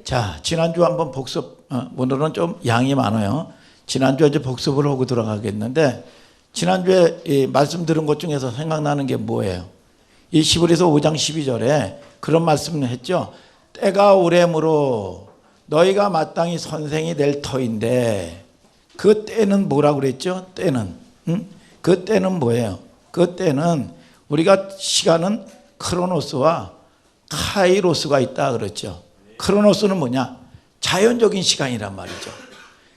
자, 지난주 한번 복습, 오늘은 좀 양이 많아요. 지난주에 이제 복습을 하고 들어가겠는데, 지난주에 이 말씀 들은 것 중에서 생각나는 게 뭐예요? 이 히브리서 5장 12절에 그런 말씀을 했죠. 때가 오래므로 너희가 마땅히 선생이 될 터인데, 그 때는 뭐라고 그랬죠? 때는. 그 때는 뭐예요? 그 때는 우리가 시간은 크로노스와 카이로스가 있다 그랬죠. 크로노스는 뭐냐? 자연적인 시간이란 말이죠.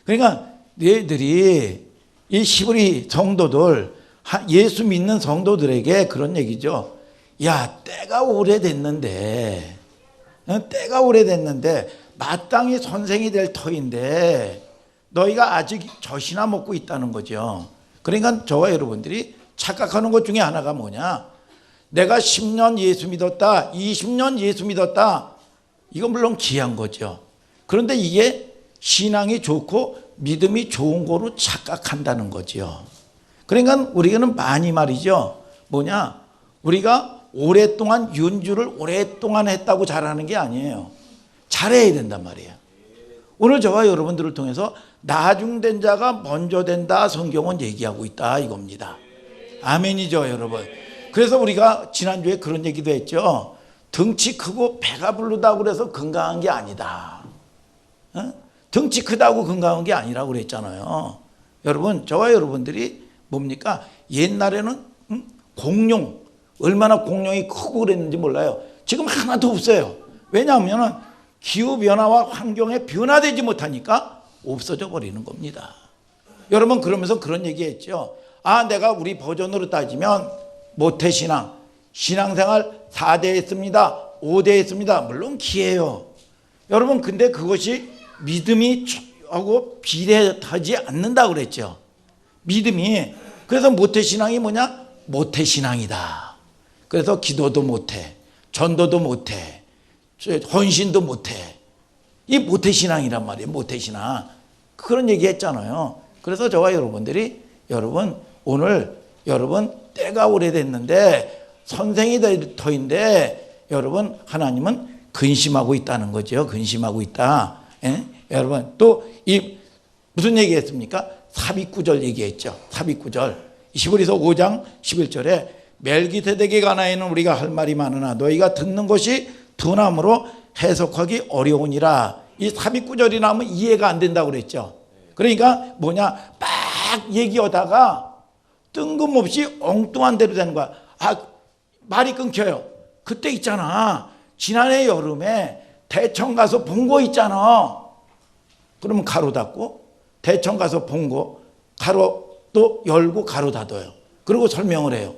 그러니까 너희들이 이 히브리 성도들, 예수 믿는 성도들에게 그런 얘기죠. 야, 때가 오래됐는데 마땅히 선생이 될 터인데 너희가 아직 젖이나 먹고 있다는 거죠. 그러니까 저와 여러분들이 착각하는 것 중에 하나가 뭐냐? 내가 10년 예수 믿었다, 20년 예수 믿었다. 이건 물론 귀한 거죠. 그런데 이게 신앙이 좋고 믿음이 좋은 거로 착각한다는 거죠. 그러니까 우리는 많이 말이죠. 뭐냐? 우리가 오랫동안 윤주를 오랫동안 했다고 잘하는 게 아니에요. 잘해야 된단 말이에요. 오늘 저와 여러분들을 통해서 나중된 자가 먼저 된다 성경은 얘기하고 있다 이겁니다. 아멘이죠 여러분. 그래서 우리가 지난주에 그런 얘기도 했죠. 덩치 크고 배가 부르다고 그래서 건강한 게 아니다. 덩치 크다고 건강한 게 아니라고 그랬잖아요. 여러분, 저와 여러분들이 뭡니까? 옛날에는 공룡, 얼마나 공룡이 크고 그랬는지 몰라요. 지금 하나도 없어요. 왜냐하면 기후변화와 환경에 변화되지 못하니까 없어져 버리는 겁니다. 여러분, 그러면서 그런 얘기 했죠. 아, 내가 우리 버전으로 따지면 모태신앙, 신앙생활 4대 했습니다. 5대 했습니다. 물론 기회예요. 여러분, 근데 그것이 믿음이 하고 비례하지 않는다고 그랬죠. 믿음이. 그래서 모태신앙이 뭐냐? 모태신앙이다. 그래서 기도도 못해, 전도도 못해, 헌신도 못해. 이 모태신앙이란 말이에요. 모태신앙. 그런 얘기 했잖아요. 그래서 저와 여러분들이 오늘 때가 오래됐는데 선생이 될 터인데 여러분 하나님은 근심하고 있다는 거죠. 근심하고 있다. 예? 여러분 또 이 무슨 얘기했습니까? 삽입구절 얘기했죠. 삽입구절. 히브리서 5장 11절에 멜기세덱에 관하여는 우리가 할 말이 많으나 너희가 듣는 것이 둔함으로 해석하기 어려우니라. 이 삽입구절이 나오면 이해가 안 된다고 그랬죠. 그러니까 뭐냐? 막 얘기하다가 뜬금없이 엉뚱한 대로 되는 거야. 말이 끊겨요. 그때 있잖아. 지난해 여름에 대청 가서 본 거 있잖아. 그러면 가로 닫고 대청 가서 본 거 가로 또 열고 가로 닫아요. 그리고 설명을 해요.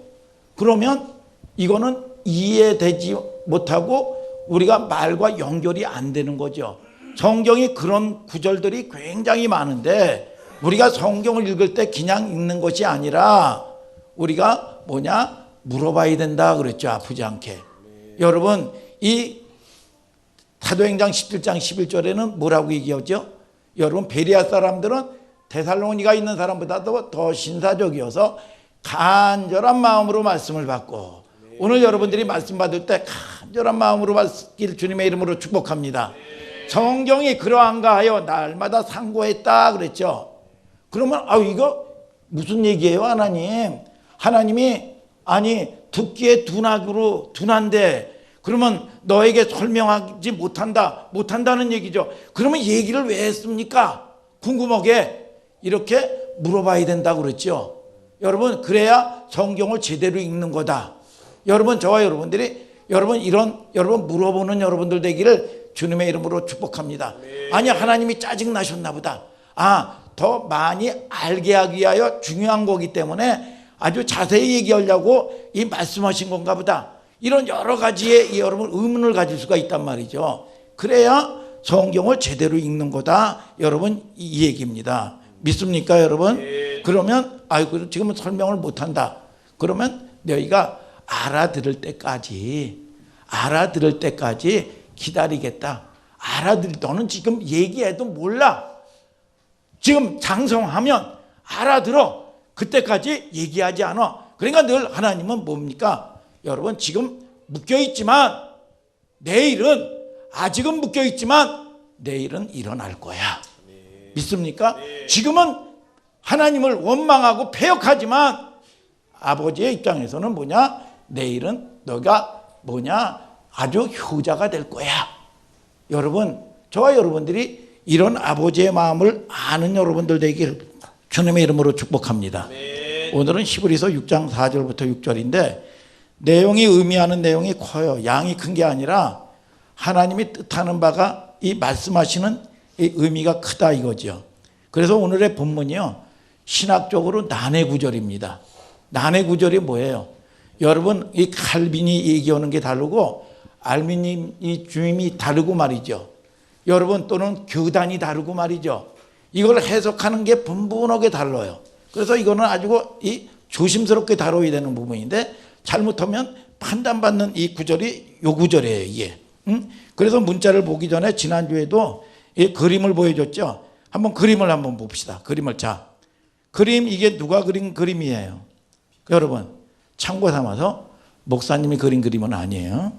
그러면 이거는 이해되지 못하고 우리가 말과 연결이 안 되는 거죠. 성경이 그런 구절들이 굉장히 많은데 우리가 성경을 읽을 때 그냥 읽는 것이 아니라 우리가 뭐냐? 물어봐야 된다 그랬죠. 아프지 않게. 여러분 이 사도행전 17장 11절에는 뭐라고 얘기하죠? 여러분 베레아 사람들은 데살로니가 있는 사람보다도 더 신사적이어서 간절한 마음으로 말씀을 받고 오늘 여러분들이 말씀 받을 때 간절한 마음으로 받길 주님의 이름으로 축복합니다. 성경이 그러한가 하여 날마다 상고했다 그랬죠. 그러면 이거 무슨 얘기예요? 하나님이 아니 듣기에 둔한데 그러면 너에게 설명하지 못한다는 얘기죠. 그러면 얘기를 왜 했습니까? 궁금하게 이렇게 물어봐야 된다고 그랬죠. 여러분 그래야 성경을 제대로 읽는 거다. 여러분 저와 여러분들이 여러분 물어보는 여러분들 되기를 주님의 이름으로 축복합니다. 아니 하나님이 짜증 나셨나 보다. 더 많이 알게 하기 위하여 중요한 거기 때문에 아주 자세히 얘기하려고 이 말씀하신 건가 보다. 이런 여러 가지의 여러분 의문을 가질 수가 있단 말이죠. 그래야 성경을 제대로 읽는 거다. 여러분 이 얘기입니다. 믿습니까 여러분? 그러면 지금은 설명을 못한다. 그러면 너희가 알아들을 때까지 기다리겠다. 너는 지금 얘기해도 몰라. 지금 장성하면 알아들어. 그때까지 얘기하지 않아. 그러니까 늘 하나님은 뭡니까? 여러분 지금 묶여있지만 내일은 아직은 묶여있지만 내일은 일어날 거야. 믿습니까? 지금은 하나님을 원망하고 패역하지만 아버지의 입장에서는 뭐냐? 내일은 너가 뭐냐? 아주 효자가 될 거야. 여러분, 저와 여러분들이 이런 아버지의 마음을 아는 여러분들 되길 주님의 이름으로 축복합니다. 오늘은 히브리서 6장 4절부터 6절인데 내용이 의미하는 내용이 커요. 양이 큰 게 아니라 하나님이 뜻하는 바가 이 말씀하시는 이 의미가 크다 이거죠. 그래서 오늘의 본문이요, 신학적으로 난해 구절입니다. 난해 구절이 뭐예요? 여러분, 이 칼빈이 얘기하는 게 다르고 알미니 주임이 다르고 말이죠. 여러분, 또는 교단이 다르고 말이죠. 이걸 해석하는 게 분분하게 달라요. 그래서 이거는 아주 이 조심스럽게 다뤄야 되는 부분인데 잘못하면 판단받는 이 구절이 요 구절이에요, 이게. 그래서 문자를 보기 전에 지난주에도 이 그림을 보여줬죠. 한번 그림을 한번 봅시다. 그림을. 자, 그림, 이게 누가 그린 그림이에요? 여러분, 참고 삼아서 목사님이 그린 그림은 아니에요.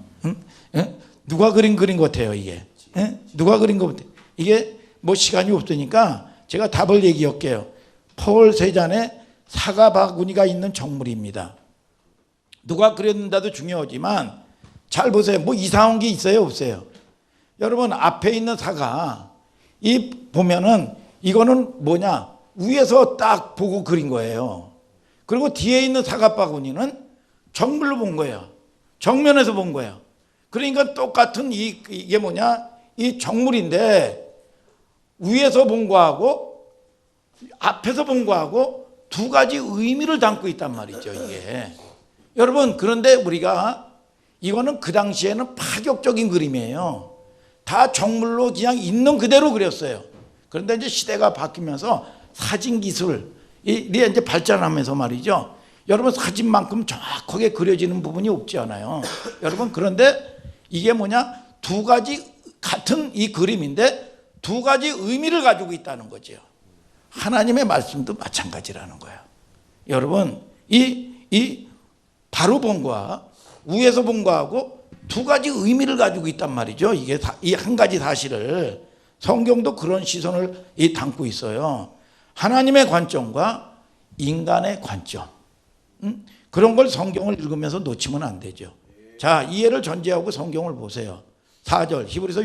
누가 그린 그림 같아요, 이게? 누가 그린 것 같아요? 이게 뭐 시간이 없으니까 제가 답을 얘기할게요. 폴 세잔의 사과 바구니가 있는 정물입니다. 누가 그렸는가도 중요하지만 잘 보세요. 뭐 이상한 게 있어요, 없어요? 여러분, 앞에 있는 사과 이 보면은 이거는 뭐냐? 위에서 딱 보고 그린 거예요. 그리고 뒤에 있는 사과 바구니는 정물로 본 거예요. 정면에서 본 거예요. 그러니까 똑같은 이게 뭐냐? 이 정물인데 위에서 본 거하고 앞에서 본 거하고 두 가지 의미를 담고 있단 말이죠, 이게. 여러분, 그런데 우리가 이거는 그 당시에는 파격적인 그림이에요. 다 정물로 그냥 있는 그대로 그렸어요. 그런데 이제 시대가 바뀌면서 사진 기술이 이제 발전하면서 말이죠. 여러분, 사진만큼 정확하게 그려지는 부분이 없지 않아요. 여러분, 그런데 이게 뭐냐? 두 가지 같은 이 그림인데 두 가지 의미를 가지고 있다는 거죠. 하나님의 말씀도 마찬가지라는 거예요. 여러분, 이 바로 본 거와 위에서 본 거하고 두 가지 의미를 가지고 있단 말이죠. 이게 이 한 가지 사실을 성경도 그런 시선을 담고 있어요. 하나님의 관점과 인간의 관점. 그런 걸 성경을 읽으면서 놓치면 안 되죠. 자, 이해를 전제하고 성경을 보세요. 4절, 히브리서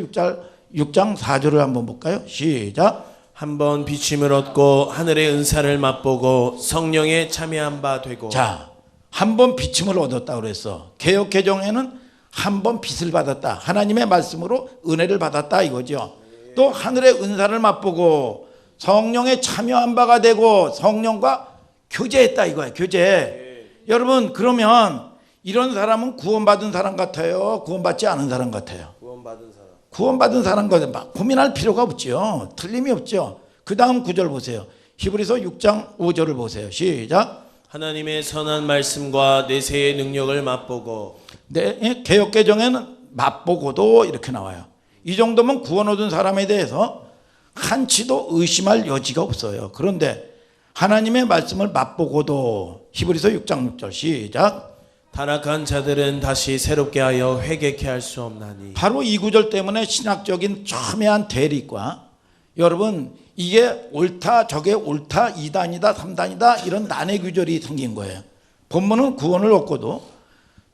6장 4절을 한번 볼까요? 시작. 한번 비침을 얻고 하늘의 은사를 맛보고 성령에 참여한 바 되고. 자, 한 번 비침을 얻었다 그랬어. 개역 개정에는 한 번 빛을 받았다. 하나님의 말씀으로 은혜를 받았다 이거죠. 또 하늘의 은사를 맛보고 성령에 참여한 바가 되고 성령과 교제했다 이거야. 교제. 여러분, 그러면 이런 사람은 구원받은 사람 같아요? 구원받지 않은 사람 같아요? 구원받은 사람. 구원받은 사람과 막 고민할 필요가 없죠. 틀림이 없죠. 그 다음 구절 보세요. 히브리서 6장 5절을 보세요. 시작. 하나님의 선한 말씀과 내세의 능력을 맛보고. 네, 개역 개정에는 맛보고도 이렇게 나와요. 이 정도면 구원 얻은 사람에 대해서 한치도 의심할 여지가 없어요. 그런데 하나님의 말씀을 맛보고도 히브리서 6장 6절 시작. 타락한 자들은 다시 새롭게 하여 회개케 할 수 없나니. 바로 이 구절 때문에 신학적인 첨예한 대립과 여러분, 이게 옳다 저게 옳다 2단이다 3단이다 이런 난해 구절이 생긴 거예요. 본문은 구원을 얻고도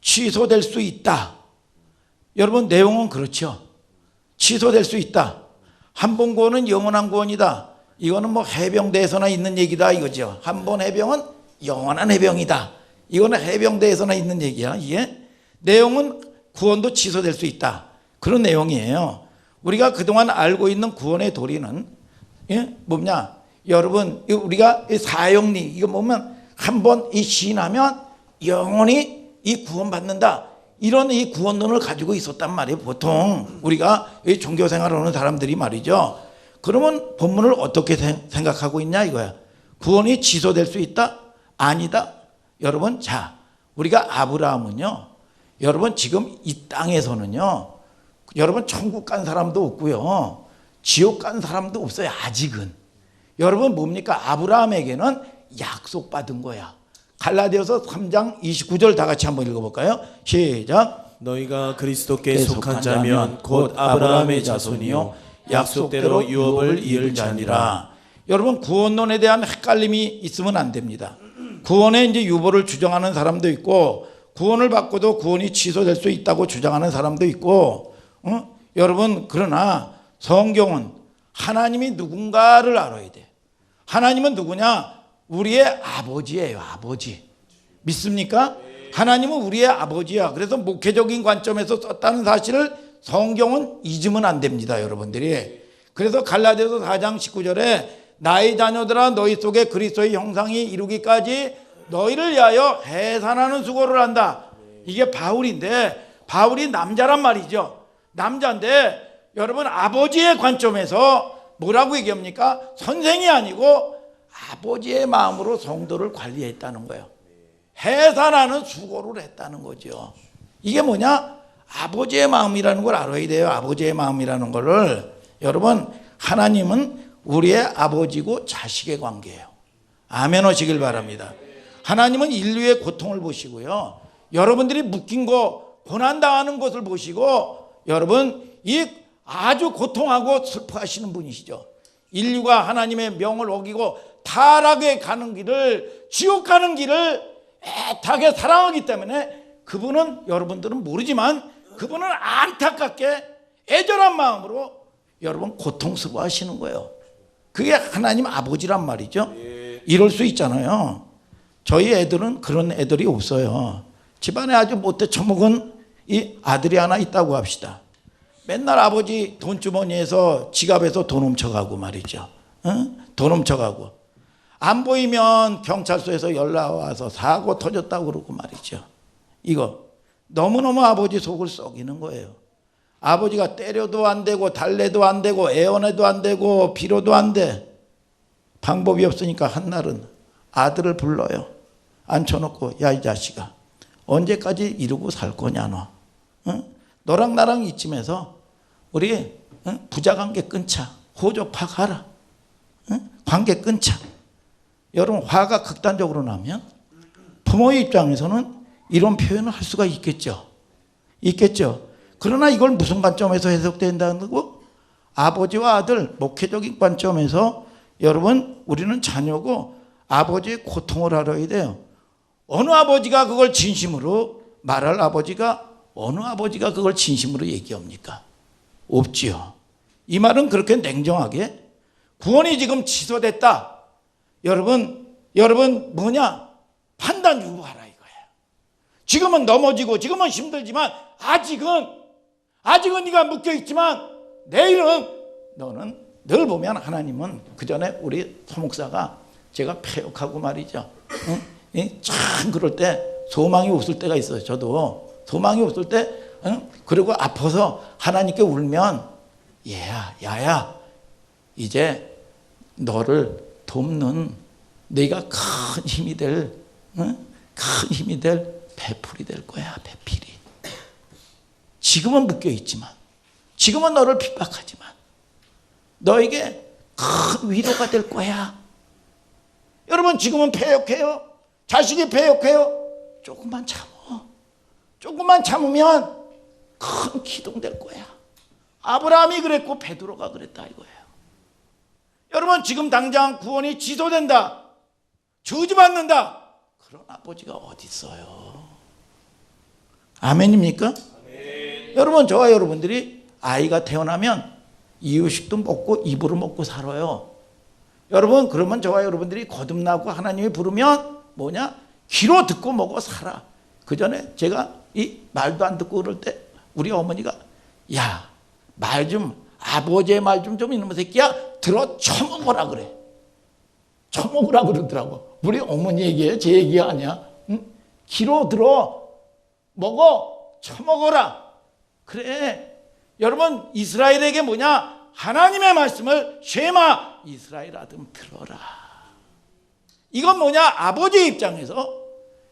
취소될 수 있다. 여러분, 내용은 그렇죠. 취소될 수 있다. 한 번 구원은 영원한 구원이다. 이거는 뭐 해병대에서나 있는 얘기다 이거죠. 한 번 해병은 영원한 해병이다. 이거는 해병대에서나 있는 얘기야. 이게 내용은 구원도 취소될 수 있다. 그런 내용이에요. 우리가 그동안 알고 있는 구원의 도리는 뭐냐? 여러분, 우리가 사형리 이거 보면 한 번 이 시인하면 영원히 이 구원받는다. 이런 이 구원론을 가지고 있었단 말이에요. 보통 우리가 이 종교 생활하는 사람들이 말이죠. 그러면 본문을 어떻게 생각하고 있냐 이거야. 구원이 취소될 수 있다? 아니다. 여러분, 자, 우리가 아브라함은요, 여러분 지금 이 땅에서는요, 여러분 천국 간 사람도 없고요, 지옥 간 사람도 없어요. 아직은. 여러분 뭡니까? 아브라함에게는 약속받은 거야. 갈라디아서 3장 29절 다 같이 한번 읽어볼까요? 시작. 너희가 그리스도께 속한 자면 곧 아브라함의 자손이요 약속대로 유업을 이을 자니라. 여러분, 구원론에 대한 헷갈림이 있으면 안 됩니다. 구원에 이제 유보를 주장하는 사람도 있고, 구원을 받고도 구원이 취소될 수 있다고 주장하는 사람도 있고, 여러분, 그러나 성경은 하나님이 누군가를 알아야 돼. 하나님은 누구냐? 우리의 아버지예요. 아버지. 믿습니까? 하나님은 우리의 아버지야. 그래서 목회적인 관점에서 썼다는 사실을 성경은 잊으면 안 됩니다, 여러분들이. 그래서 갈라디아서 4장 19절에 나의 자녀들아 너희 속에 그리스도의 형상이 이루기까지 너희를 위하여 해산하는 수고를 한다. 이게 바울인데, 바울이 남자란 말이죠. 남자인데 여러분, 아버지의 관점에서 뭐라고 얘기합니까? 선생이 아니고 아버지의 마음으로 성도를 관리했다는 거예요. 해산하는 수고를 했다는 거죠. 이게 뭐냐? 아버지의 마음이라는 걸 알아야 돼요. 아버지의 마음이라는 거를. 여러분, 하나님은 우리의 아버지고 자식의 관계예요. 아멘 하시길 바랍니다. 하나님은 인류의 고통을 보시고요, 여러분들이 묶인 거, 고난당하는 것을 보시고, 여러분, 이 아주 고통하고 슬퍼하시는 분이시죠. 인류가 하나님의 명을 어기고 타락에 가는 길을, 지옥 가는 길을 애타게 사랑하기 때문에 그분은, 여러분들은 모르지만 그분은 안타깝게 애절한 마음으로 여러분 고통스러워하시는 거예요. 그게 하나님 아버지란 말이죠. 이럴 수 있잖아요. 저희 애들은 그런 애들이 없어요. 집안에 아주 못돼 처먹은 이 아들이 하나 있다고 합시다. 맨날 아버지 돈주머니에서, 지갑에서 돈 훔쳐가고 말이죠. 돈 훔쳐가고, 안 보이면 경찰서에서 연락 와서 사고 터졌다고 그러고 말이죠. 이거 너무너무 아버지 속을 썩이는 거예요. 아버지가 때려도 안 되고 달래도 안 되고 애원해도 안 되고 빌어도 안 돼. 방법이 없으니까 한날은 아들을 불러요. 앉혀놓고, 야 이 자식아, 언제까지 이러고 살 거냐 너. 너랑 나랑 이쯤에서 우리 부자관계 끊자. 호조 파가라. 관계 끊자. 여러분, 화가 극단적으로 나면 부모의 입장에서는 이런 표현을 할 수가 있겠죠. 있겠죠. 그러나 이걸 무슨 관점에서 해석된다는 거? 아버지와 아들, 목회적인 관점에서 여러분, 우리는 자녀고 아버지의 고통을 알아야 돼요. 어느 아버지가 그걸 진심으로 말할 아버지가, 어느 아버지가 그걸 진심으로 얘기합니까? 없지요. 이 말은 그렇게 냉정하게 구원이 지금 취소됐다. 여러분 뭐냐? 판단 유보하라 이거예요. 지금은 넘어지고 지금은 힘들지만 아직은 네가 묶여있지만 내일은, 너는 늘 보면 하나님은, 그 전에 우리 소목사가 제가 폐역하고 말이죠. 참 그럴 때 소망이 없을 때가 있어요. 저도 소망이 없을 때, 그리고 아파서 하나님께 울면, 야야 이제 너를 돕는 네가 큰 힘이 될 배풀이 될 거야. 배필이. 지금은 묶여있지만, 지금은 너를 핍박하지만 너에게 큰 위로가 될 거야. 여러분, 지금은 패역해요. 자식이 패역해요. 조금만 참으면 큰 기동될 거야. 아브라함이 그랬고 베드로가 그랬다 이거예요. 여러분, 지금 당장 구원이 취소된다, 저주받는다, 그런 아버지가 어디 있어요? 아멘입니까? 아멘. 여러분, 저와 여러분들이 아이가 태어나면 이유식도 먹고 입으로 먹고 살아요. 여러분, 그러면 저와 여러분들이 거듭나고 하나님이 부르면 뭐냐? 귀로 듣고 먹어 살아. 그 전에 제가 이 말도 안 듣고 그럴 때 우리 어머니가, 야, 말 좀, 아버지의 말 좀 이놈의 새끼야 들어 처먹으라 그래. 처먹으라 그러더라고. 우리 어머니 얘기예요. 제 얘기가 아니야. 귀로 들어 먹어 처먹어라. 그래. 여러분, 이스라엘에게 뭐냐? 하나님의 말씀을 쉐마 이스라엘 아들 들어라. 이건 뭐냐? 아버지의 입장에서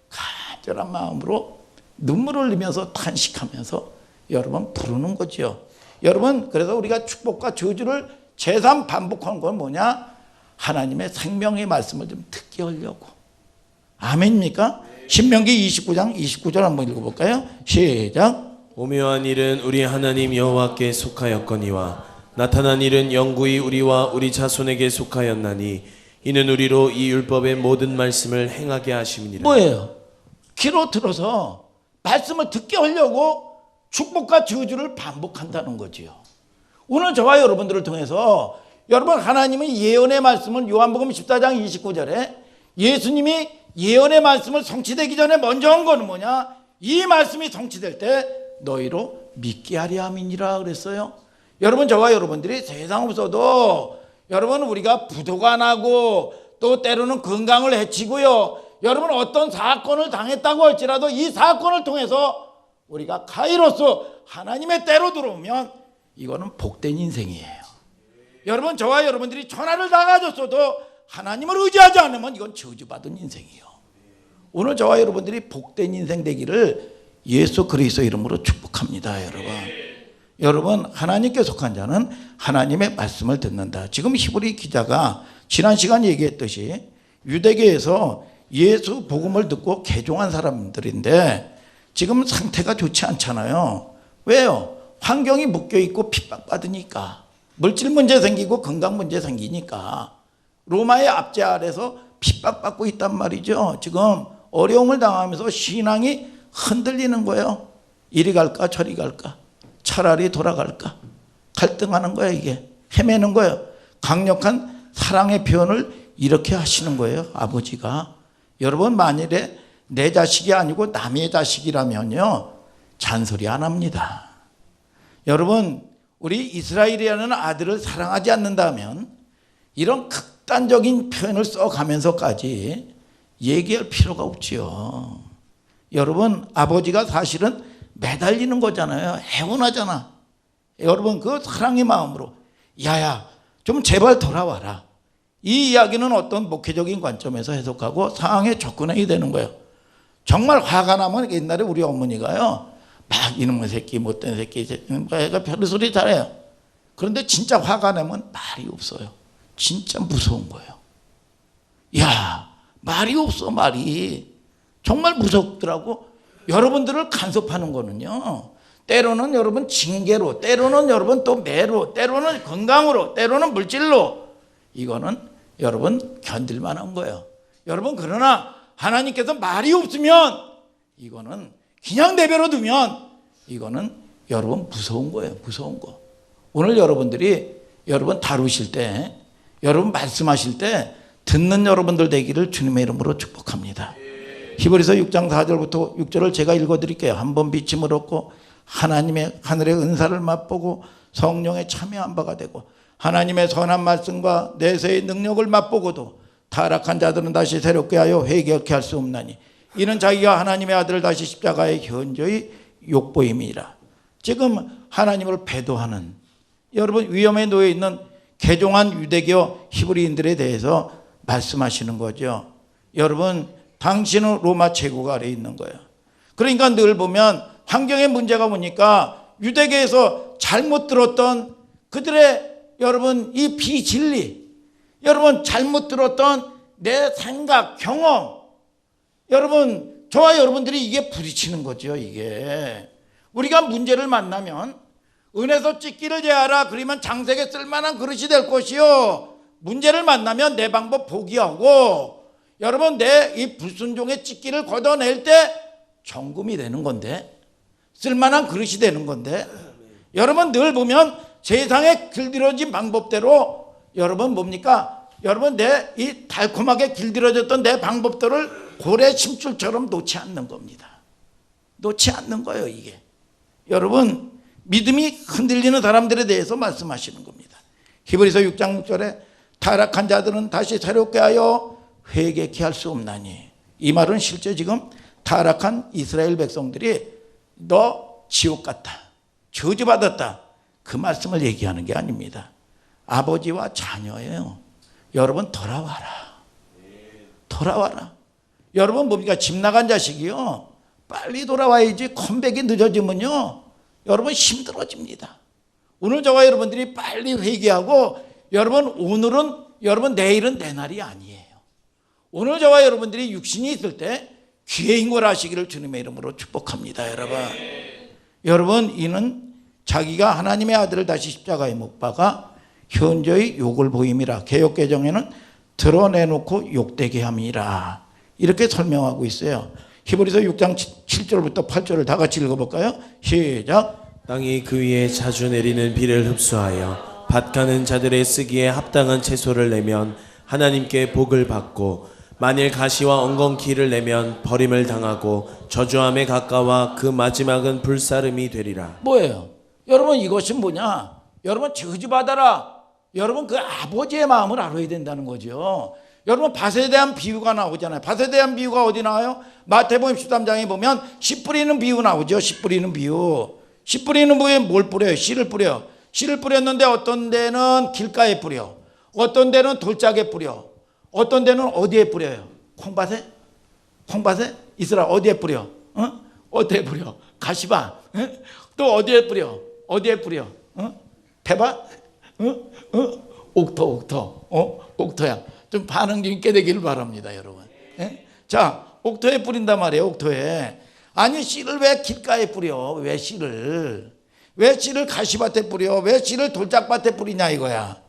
간절한 마음으로 눈물을 흘리면서 탄식하면서 여러분 부르는 거죠. 여러분, 그래서 우리가 축복과 저주를 재삼 반복한 건 뭐냐? 하나님의 생명의 말씀을 좀 듣게 하려고. 아멘입니까? 신명기 29장 29절 한번 읽어볼까요? 시작. 오묘한 일은 우리 하나님 여호와께 속하였거니와 나타난 일은 영구히 우리와 우리 자손에게 속하였나니 이는 우리로 이 율법의 모든 말씀을 행하게 하심이니라. 뭐예요? 귀로 들어서 말씀을 듣게 하려고 축복과 저주를 반복한다는 거지요. 오늘 저와 여러분들을 통해서 여러분, 하나님은 예언의 말씀을 요한복음 14장 29절에 예수님이 예언의 말씀을 성취되기 전에 먼저 한 거는 뭐냐? 이 말씀이 성취될 때 너희로 믿게 하려 함이니라 그랬어요. 여러분, 저와 여러분들이 세상 없어도 여러분, 우리가 부도가 나고 또 때로는 건강을 해치고요, 여러분 어떤 사건을 당했다고 할지라도 이 사건을 통해서 우리가 가이로서 하나님의 때로 들어오면 이거는 복된 인생이에요. 여러분, 저와 여러분들이 천하를 다 가졌어도 하나님을 의지하지 않으면 이건 저주받은 인생이에요. 오늘 저와 여러분들이 복된 인생 되기를 예수 그리스도 이름으로 축복합니다. 여러분, 하나님께 속한 자는 하나님의 말씀을 듣는다. 지금 히브리 기자가 지난 시간 얘기했듯이 유대교에서 예수 복음을 듣고 개종한 사람들인데 지금 상태가 좋지 않잖아요. 왜요? 환경이 묶여있고 핍박받으니까, 물질 문제 생기고 건강 문제 생기니까 로마의 압제 아래서 핍박받고 있단 말이죠. 지금 어려움을 당하면서 신앙이 흔들리는 거예요. 이리 갈까 저리 갈까, 차라리 돌아갈까, 갈등하는 거예요. 이게 헤매는 거예요. 강력한 사랑의 표현을 이렇게 하시는 거예요, 아버지가. 여러분, 만일에 내 자식이 아니고 남의 자식이라면요, 잔소리 안 합니다. 여러분, 우리 이스라엘이라는 아들을 사랑하지 않는다면 이런 극단적인 표현을 써가면서까지 얘기할 필요가 없지요. 여러분, 아버지가 사실은 매달리는 거잖아요. 애원하잖아. 여러분, 그 사랑의 마음으로 야야 좀 제발 돌아와라. 이 이야기는 어떤 목회적인 관점에서 해석하고 상황에 접근해야 되는 거예요. 정말 화가 나면 옛날에 우리 어머니가요, 막 이놈의 새끼, 못된 새끼, 애가 별소리 잘해요. 그런데 진짜 화가 나면 말이 없어요. 진짜 무서운 거예요. 야, 말이 없어, 말이. 정말 무섭더라고. 여러분들을 간섭하는 거는요, 때로는 여러분 징계로, 때로는 여러분 또 매로, 때로는 건강으로, 때로는 물질로, 이거는 여러분 견딜 만한 거예요. 여러분, 그러나 하나님께서 말이 없으면 이거는 그냥 내버려 두면 이거는 여러분 무서운 거예요. 무서운 거. 오늘 여러분들이 여러분 다루실 때, 여러분 말씀하실 때 듣는 여러분들 되기를 주님의 이름으로 축복합니다. 히브리서 6장 4절부터 6절을 제가 읽어드릴게요. 한번 비침을 얻고 하나님의 하늘의 은사를 맛보고 성령에 참여한 바가 되고 하나님의 선한 말씀과 내세의 능력을 맛보고도 타락한 자들은 다시 새롭게 하여 회개케 할 수 없나니 이는 자기가 하나님의 아들을 다시 십자가에 현저히 욕보임이라. 지금 하나님을 배도하는 여러분 위험에 놓여 있는 개종한 유대교 히브리인들에 대해서 말씀하시는 거죠. 여러분, 당신은 로마 제국 아래에 있는 거예요. 그러니까 늘 보면 환경의 문제가 뭐니까 유대교에서 잘못 들었던 그들의 여러분 이 비진리, 여러분 잘못 들었던 내 생각, 경험, 여러분 저와 여러분들이 이게 부딪히는 거죠. 이게 우리가 문제를 만나면 은에서 찢기를 제하라, 그러면 장색에 쓸만한 그릇이 될 것이요, 문제를 만나면 내 방법 포기하고 여러분 내 이 불순종의 찢기를 걷어낼 때 정금이 되는 건데, 쓸만한 그릇이 되는 건데, 여러분 늘 보면 세상에 길들여진 방법대로 여러분 뭡니까? 여러분 내 이 달콤하게 길들여졌던 내 방법들을 고래 심줄처럼 놓지 않는 겁니다. 놓지 않는 거예요, 이게. 여러분, 믿음이 흔들리는 사람들에 대해서 말씀하시는 겁니다. 히브리서 6장 6절에 타락한 자들은 다시 새롭게 하여 회개케 할 수 없나니, 이 말은 실제 지금 타락한 이스라엘 백성들이 너 지옥 갔다, 저주받았다, 그 말씀을 얘기하는 게 아닙니다. 아버지와 자녀예요. 여러분 돌아와라. 돌아와라. 여러분 뭡니까? 집 나간 자식이요, 빨리 돌아와야지. 컴백이 늦어지면요 여러분 힘들어집니다. 오늘 저와 여러분들이 빨리 회개하고, 여러분 오늘은 여러분 내일은 내 날이 아니에요. 오늘 저와 여러분들이 육신이 있을 때 귀해인 걸 아시기를 주님의 이름으로 축복합니다. 여러분, 이는 자기가 하나님의 아들을 다시 십자가에 못 박아 현저히 욕을 보임이라. 개역 개정에는 드러내놓고 욕되게 함이라. 이렇게 설명하고 있어요. 히브리서 6장 7절부터 8절을 다 같이 읽어볼까요? 시작. 땅이 그 위에 자주 내리는 비를 흡수하여 밭가는 자들의 쓰기에 합당한 채소를 내면 하나님께 복을 받고, 만일 가시와 엉겅퀴를 내면 버림을 당하고 저주함에 가까워 그 마지막은 불사름이 되리라. 뭐예요? 여러분, 이것이 뭐냐? 여러분, 저주받아라. 여러분, 그 아버지의 마음을 알아야 된다는 거죠. 여러분, 밭에 대한 비유가 나오잖아요. 밭에 대한 비유가 어디 나와요? 마태복음 13장에 보면 씨 뿌리는 비유 나오죠. 씨 뿌리는 비유. 씨 뿌리는 비유에 뭘 뿌려요? 씨를 뿌려요. 씨를 뿌렸는데 어떤 데는 길가에 뿌려, 어떤 데는 돌짝에 뿌려, 어떤 데는 어디에 뿌려요? 콩밭에? 콩밭에? 이스라엘 어디에 뿌려? 어디에 뿌려? 가시밭. 또 어디에 뿌려? 어디에 뿌려? 대밭? 옥토. 옥토야. 좀 반응 좀 있게 되기를 바랍니다, 여러분. 자, 옥토에 뿌린단 말이에요. 옥토에. 아니, 씨를 왜 길가에 뿌려? 왜 씨를 가시밭에 뿌려? 왜 씨를 돌짝밭에 뿌리냐 이거야.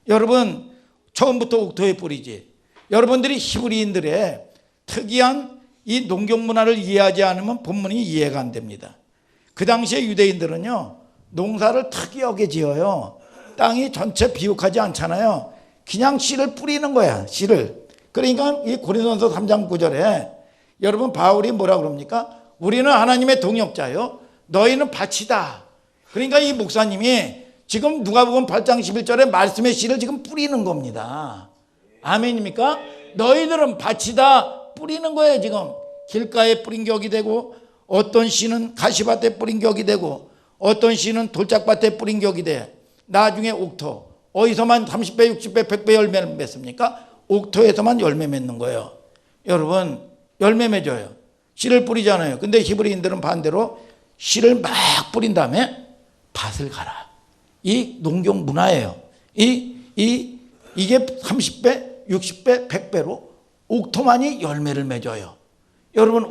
여러분, 처음부터 옥토에 뿌리지. 여러분들이 히브리인들의 특이한 이 농경 문화를 이해하지 않으면 본문이 이해가 안 됩니다. 그 당시에 유대인들은요, 농사를 특이하게 지어요. 땅이 전체 비옥하지 않잖아요. 그냥 씨를 뿌리는 거야, 씨를. 그러니까 이 고린도전서 3장 9절에 여러분, 바울이 뭐라 그럽니까? 우리는 하나님의 동역자요, 너희는 밭이다. 그러니까 이 목사님이 지금 누가복음 8장 11절에 말씀의 씨를 지금 뿌리는 겁니다. 아멘입니까? 너희들은 밭이다, 뿌리는 거예요. 지금 길가에 뿌린 격이 되고, 어떤 씨는 가시밭에 뿌린 격이 되고, 어떤 씨는 돌짝밭에 뿌린 격이 돼. 나중에 옥토, 어디서만 30배, 60배, 100배 열매를 맺습니까? 옥토에서만 열매 맺는 거예요. 여러분, 열매 맺어요. 씨를 뿌리잖아요. 근데 히브리인들은 반대로 씨를 막 뿌린 다음에 밭을 가라. 이 농경 문화예요. 이게 30배, 60배, 100배로 옥토만이 열매를 맺어요. 여러분,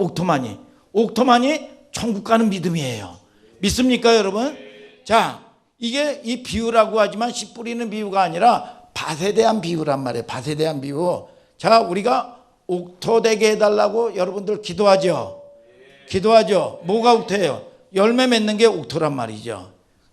옥토만이 천국 가는 믿음이에요. 믿습니까, 여러분? 자, 이게 이 비유라고 하지만 씨 뿌리는 비유가 아니라 밭에 대한 비유란 말이에요. 밭에 대한 비유. 자, 우리가 옥토 되게 해달라고 여러분들 기도하죠. 뭐가 옥토예요? 열매 맺는 게 옥토란 말이죠.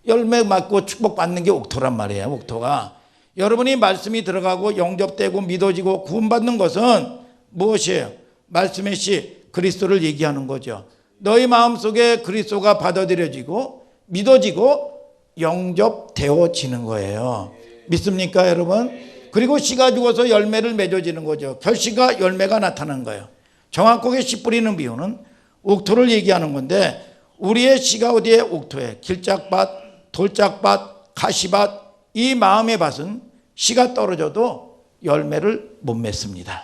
열매 맞고 축복받는 게 옥토란 말이에요. 옥토가. 여러분이 말씀이 들어가고 영접되고 믿어지고 구원받는 것은 무엇이에요? 말씀의 씨, 그리스도를 얘기하는 거죠. 너희 마음속에 그리스도가 받아들여지고 믿어지고 영접되어지는 거예요. 믿습니까, 여러분? 그리고 씨가 죽어서 열매를 맺어지는 거죠. 결실과 열매가 나타나는 거예요. 정확하게 씨 뿌리는 비유는 옥토를 얘기하는 건데, 우리의 씨가 어디에? 옥토에. 길짝밭, 돌짝밭, 가시밭, 이 마음의 밭은 씨가 떨어져도 열매를 못 맺습니다.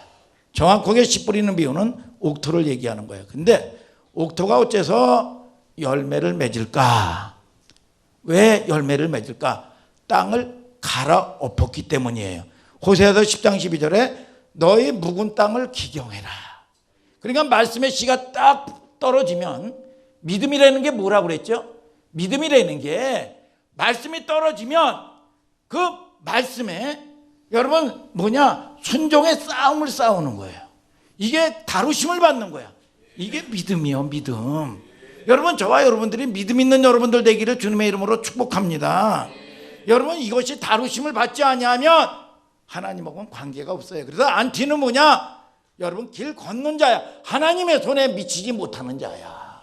정확하게 씨 뿌리는 비유는 옥토를 얘기하는 거예요. 근데 옥토가 어째서 열매를 맺을까? 왜 열매를 맺을까? 땅을 갈아엎었기 때문이에요. 호세아서 10장 12절에 너희 묵은 땅을 기경해라. 그러니까 말씀의 씨가 딱 떨어지면, 믿음이라는 게 뭐라고 그랬죠? 믿음이라는 게 말씀이 떨어지면 그 말씀에 여러분 순종의 싸움을 싸우는 거예요. 이게 다루심을 받는 거야. 이게 믿음이요, 믿음. 여러분, 저와 여러분들이 믿음 있는 여러분들 되기를 주님의 이름으로 축복합니다. 여러분, 이것이 다루심을 받지 아니하면 하나님하고는 관계가 없어요. 그래서 안티는 뭐냐? 여러분, 길 걷는 자야. 하나님의 손에 미치지 못하는 자야.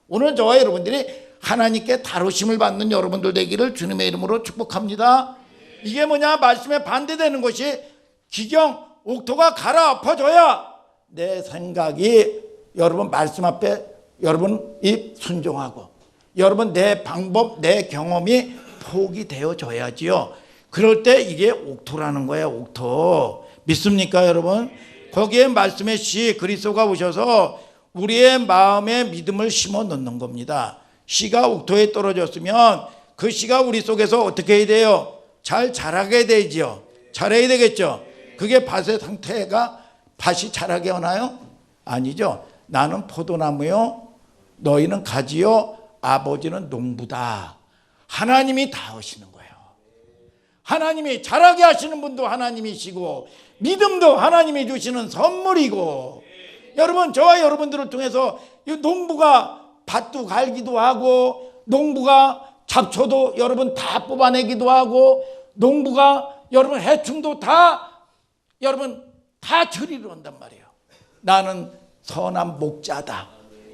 오늘 저와 여러분들이 하나님께 다루심을 받는 여러분들 되기를 주님의 이름으로 축복합니다. 이게 뭐냐? 말씀에 반대되는 것이 기경, 옥토가 갈아엎어져야 내 생각이 여러분 말씀 앞에 여러분이 순종하고, 여러분 내 방법, 내 경험이 포기 되어져야지요. 그럴 때 이게 옥토라는 거예요. 옥토. 믿습니까, 여러분? 거기에 말씀의 씨, 그리스도가 오셔서 우리의 마음에 믿음을 심어 넣는 겁니다. 씨가 옥토에 떨어졌으면 그 씨가 우리 속에서 어떻게 해야 돼요? 잘 자라게 되죠. 자라야 되겠죠. 그게 밭의 상태가, 밭이 자라게 하나요? 아니죠. 나는 포도나무요, 너희는 가지요, 아버지는 농부다. 하나님이 다 하시는 거예요. 하나님이 잘하게 하시는 분도 하나님이시고 믿음도 하나님이 주시는 선물이고, 여러분 저와 여러분들을 통해서 농부가 밭도 갈기도 하고, 농부가 잡초도 여러분 다 뽑아내기도 하고, 농부가 여러분 해충도 다 여러분 다 처리를 한단 말이에요. 나는 선한 목자다.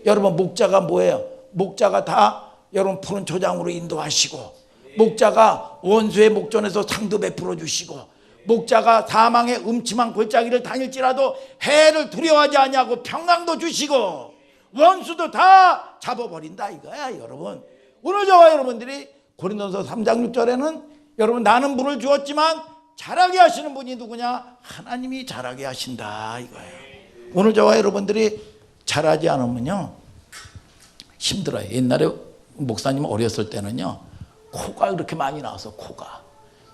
여러분 목자가 뭐예요? 목자가 다 여러분 푸른 초장으로 인도하시고, 목자가 원수의 목전에서 상도 베풀어 주시고, 목자가 사망의 음침한 골짜기를 다닐지라도 해를 두려워하지 아니하고 평강도 주시고 원수도 다 잡아버린다 이거야. 여러분 오늘 저와 여러분들이 고린도서 3장 6절에는 여러분 나는 물을 주었지만 자라게 하시는 분이 누구냐? 하나님이 자라게 하신다 이거예요. 오늘 저와 여러분들이 자라지 않으면요 힘들어요. 옛날에 목사님 어렸을 때는요 코가 그렇게 많이 나와서 코가,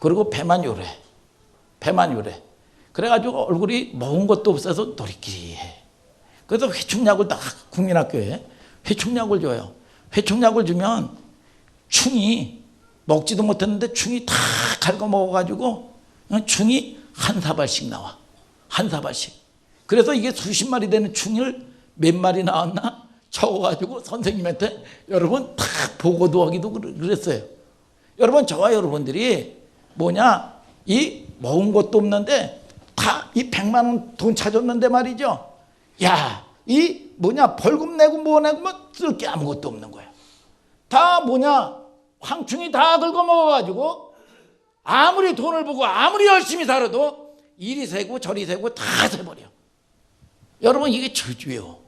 그리고 배만 요래. 그래가지고 얼굴이 먹은 것도 없어서 노리끼리 해. 그래서 회충약을 딱 국민학교에 회충약을 줘요. 회충약을 주면 충이 먹지도 못했는데 충이 다 갉아 먹어가지고 충이 한 사발씩 나와. 한 사발씩. 그래서 이게 수십 마리 되는 충을 몇 마리 나왔나 적어가지고 선생님한테 여러분 다 보고도 하기도 그랬어요. 여러분 저와 여러분들이 뭐냐, 이 먹은 것도 없는데 다 이 100만 원 돈 찾았는데 말이죠. 야, 이 뭐냐 벌금 내고 뭐 내고 뭐 쓸 게 아무것도 없는 거야. 다 뭐냐 황충이 다 긁어먹어가지고 아무리 돈을 보고 아무리 열심히 살아도 이리 세고 저리 세고 다 세버려. 여러분 이게 저주예요.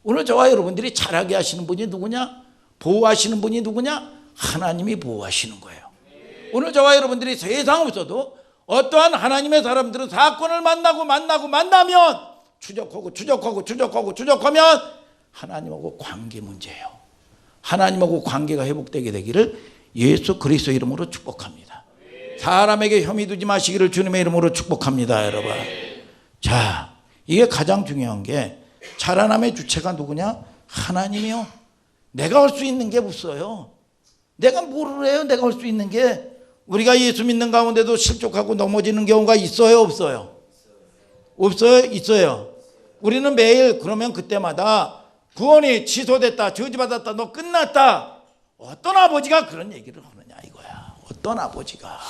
오늘 저와 여러분들이 잘하게 하시는 분이 누구냐? 보호하시는 분이 누구냐? 하나님이 보호하시는 거예요. 오늘 저와 여러분들이 세상 없어도 어떠한 하나님의 사람들은 사건을 만나면 추적하면 하나님하고 관계 문제예요. 하나님하고 관계가 회복되게 되기를 예수 그리스도 이름으로 축복합니다. 사람에게 혐의 두지 마시기를 주님의 이름으로 축복합니다. 여러분, 자 이게 가장 중요한 게 자라남의 주체가 누구냐? 하나님이요. 내가 할 수 있는 게 없어요. 내가 뭐를 해요? 내가 할 수 있는 게. 우리가 예수 믿는 가운데도 실족하고 넘어지는 경우가 있어요? 없어요? 없어요? 있어요. 우리는 매일 그러면 그때마다 구원이 취소됐다, 저주받았다, 너 끝났다. 어떤 아버지가 그런 얘기를 하느냐 이거야. 어떤 아버지가.